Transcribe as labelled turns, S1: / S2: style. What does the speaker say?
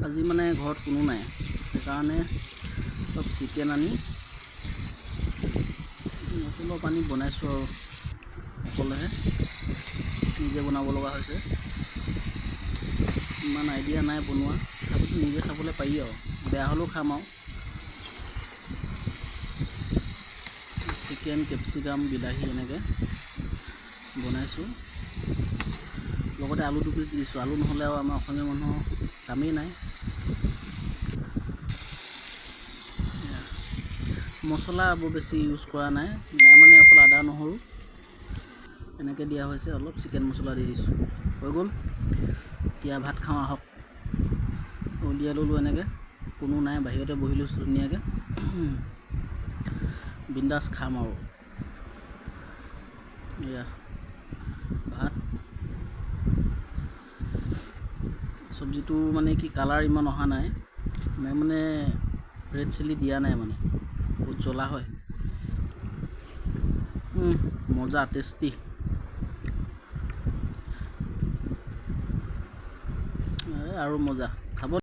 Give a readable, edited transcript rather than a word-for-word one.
S1: আজি মানে ঘৰত কোনো নাই, সেইকাৰণে অলপ চিকেন আনি অলপ আনি বনাইছোঁ আৰু অকলেহে নিজে বনাব লগা হৈছে। ইমান আইডিয়া নাই বনোৱা, তথাপিতো নিজে খাবলৈ পাৰি আৰু বেয়া হ'লেও খাম আৰু। চিকেন, কেপচিকাম, বিলাহী এনেকৈ বনাইছোঁ। লগতে আলু 2 পিচ দি দিছোঁ, আলু নহ'লে আৰু আমাৰ অসমীয়া মানুহৰ কামেই নাই। মছলা বৰ বেছি ইউজ কৰা নাই মানে অকল আদা নহৰু এনেকৈ দিয়া হৈছে, অলপ চিকেন মছলা দি দিছোঁ, হৈ গ'ল। এতিয়া ভাত খাওঁ আহক। উলিয়াই ল'লোঁ এনেকৈ, কোনো নাই, বাহিৰতে বহি লৈছোঁ ধুনীয়াকৈ, বিন্দাছ খাম আৰু। এয়া ভাত, চব্জিটো মানে কি কালাৰ ইমান অহা নাই, মই মানে ৰেড চিলি দিয়া নাই, মানে বহুত জ্বলা হয়। মজা, টেষ্টি। আৰু মজা।